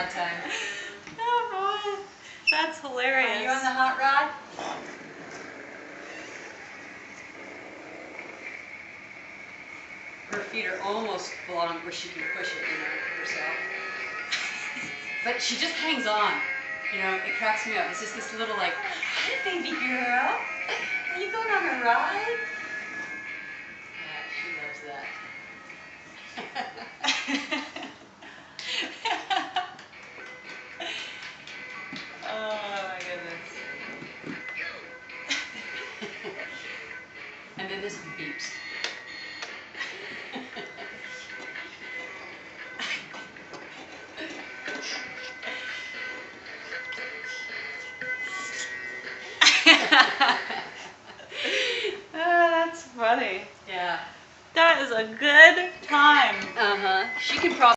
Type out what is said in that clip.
rod time. Oh boy, that's hilarious. Are you on the hot rod? Her feet are almost long where she can push it, herself. But she just hangs on. It cracks me up. It's just this little like, hey baby girl, are you going on a ride? Yeah, she loves that. Oh my goodness. And then this one beeps. Oh, that's funny. Yeah. That is a good time. Uh-huh. She can probably